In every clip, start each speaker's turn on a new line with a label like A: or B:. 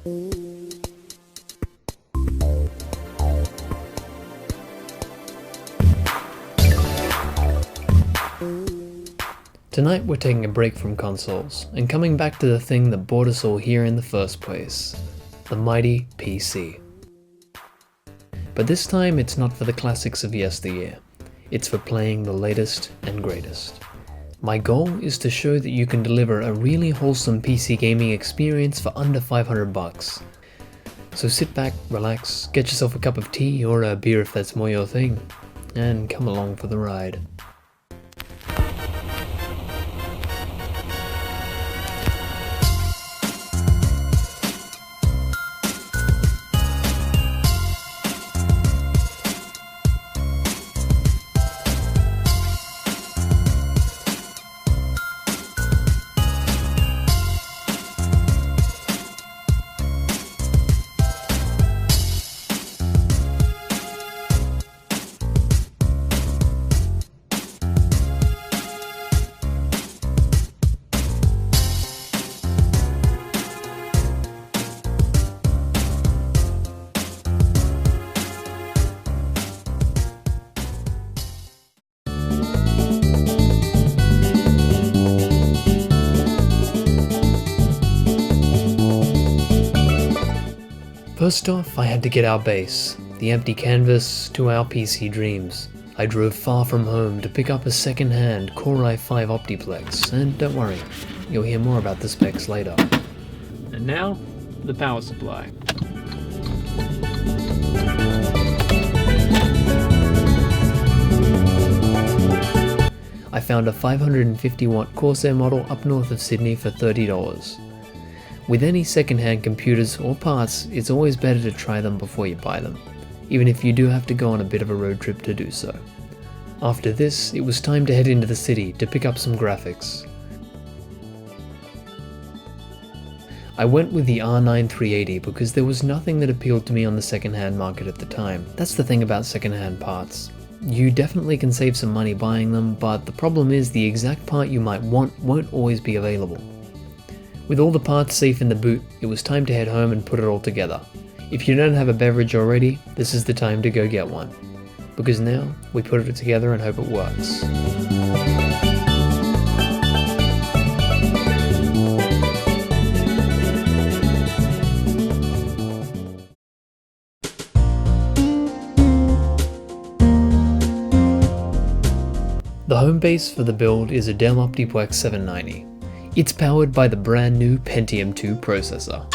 A: Tonight we're taking a break from consoles, and coming back to the thing that brought us all here in the first place, the mighty PC. But this time it's not for the classics of yesteryear, it's for playing the latest and greatest. My goal is to show that you can deliver a really wholesome PC gaming experience for under $500. So sit back, relax, get yourself a cup of tea or a beer if that's more your thing, and come along for the ride. First off, I had to get our base, the empty canvas, to our PC dreams. I drove far from home to pick up a second-hand Core i5 Optiplex, and don't worry, you'll hear more about the specs later.
B: And now, the power supply.
A: I found a 550 watt Corsair model up north of Sydney for $30. With any second-hand computers or parts, it's always better to try them before you buy them, even if you do have to go on a bit of a road trip to do so. After this, it was time to head into the city to pick up some graphics. I went with the R9 380 because there was nothing that appealed to me on the second-hand market at the time. That's the thing about second-hand parts. You definitely can save some money buying them, but the problem is the exact part you might want won't always be available. With all the parts safe in the boot, it was time to head home and put it all together. If you don't have a beverage already, this is the time to go get one. Because now, we put it together and hope it works. The home base for the build is a Dell Optiplex 790. It's powered by the brand new Pentium 2 processor.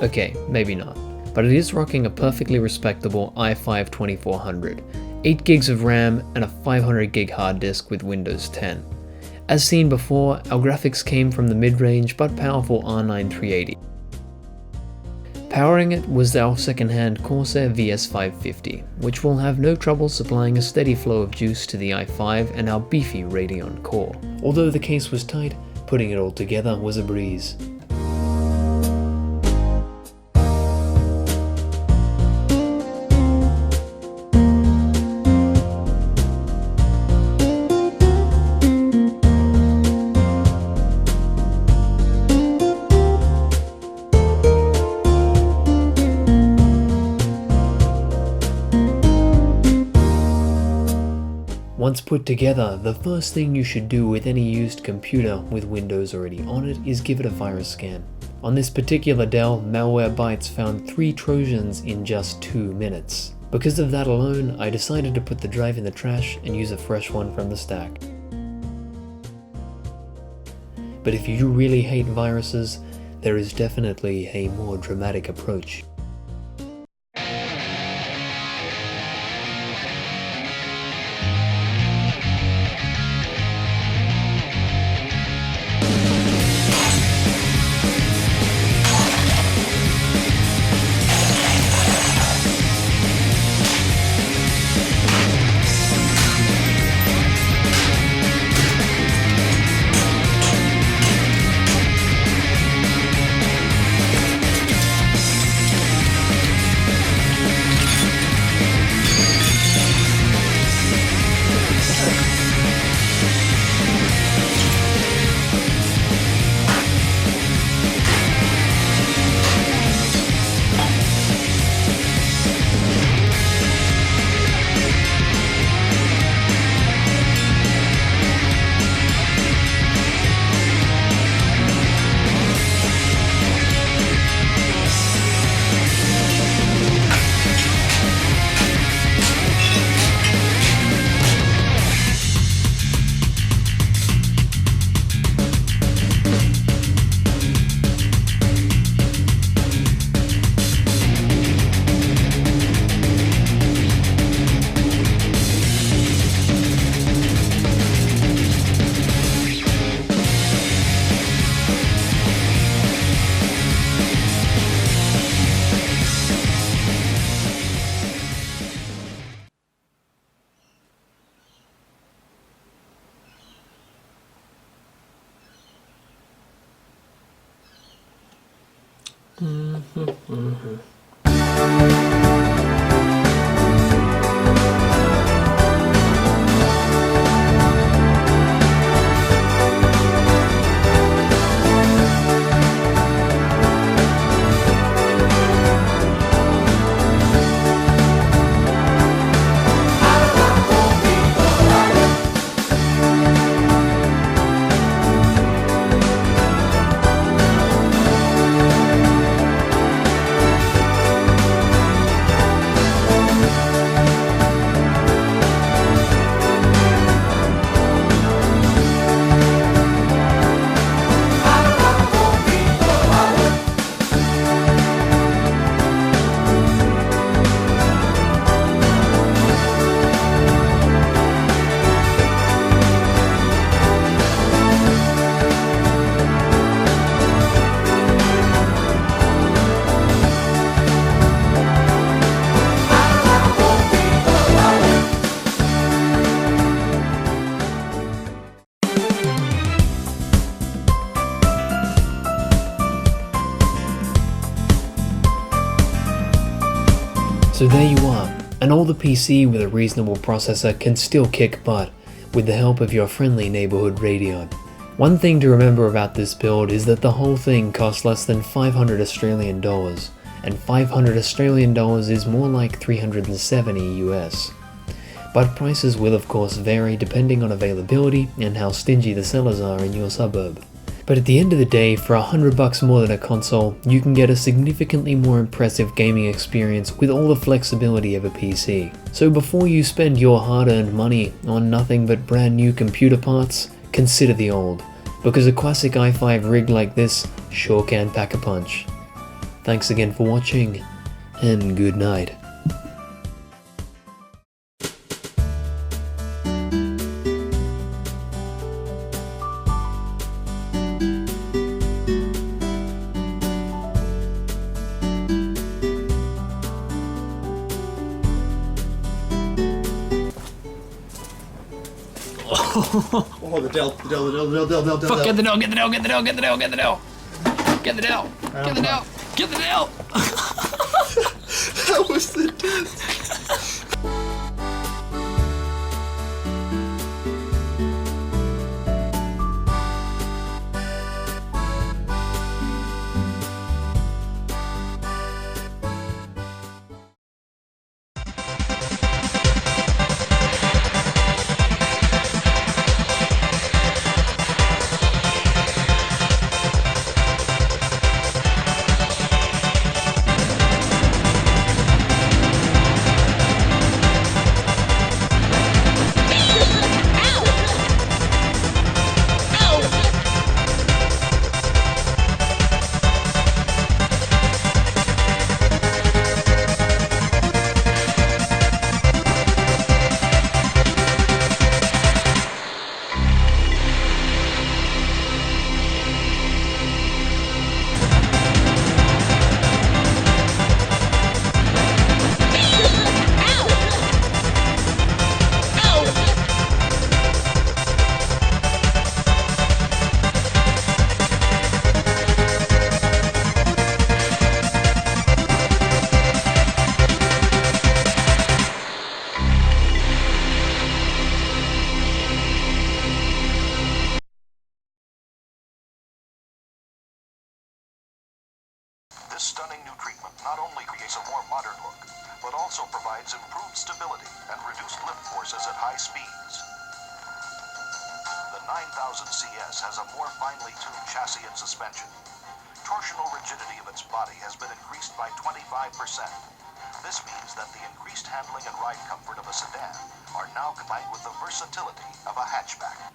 A: Okay, maybe not, but it is rocking a perfectly respectable i5 2400, 8 gigs of RAM and a 500 gig hard disk with Windows 10. As seen before, our graphics came from the mid-range but powerful R9 380. Powering it was our second-hand Corsair VS550, which will have no trouble supplying a steady flow of juice to the i5 and our beefy Radeon core. Although the case was tight, putting it all together was a breeze. Once put together, the first thing you should do with any used computer with Windows already on it is give it a virus scan. On this particular Dell, Malwarebytes found 3 Trojans in just 2 minutes. Because of that alone, I decided to put the drive in the trash and use a fresh one from the stack. But if you really hate viruses, there is definitely a more dramatic approach. So there you are, an older PC with a reasonable processor can still kick butt with the help of your friendly neighborhood Radeon. One thing to remember about this build is that the whole thing costs less than 500 Australian dollars, and 500 Australian dollars is more like 370 US. But prices will of course vary depending on availability and how stingy the sellers are in your suburb. But at the end of the day, for $100 more than a console, you can get a significantly more impressive gaming experience with all the flexibility of a PC. So before you spend your hard-earned money on nothing but brand new computer parts, consider the old, because a classic i5 rig like this sure can pack a punch. Thanks again for watching, and good night.
C: Oh, the Dell.
B: Fuck, get the Dell, get the Dell, get the Dell, get the Dell, get the Dell. Get the Dell, get the Dell, get the Dell.
C: That was the test.
D: This stunning new treatment not only creates a more modern look, but also provides improved stability and reduced lift forces at high speeds. The 9000 CS has a more finely tuned chassis and suspension. Torsional rigidity of its body has been increased by 25%. This means that the increased handling and ride comfort of a sedan are now combined with the versatility of a hatchback.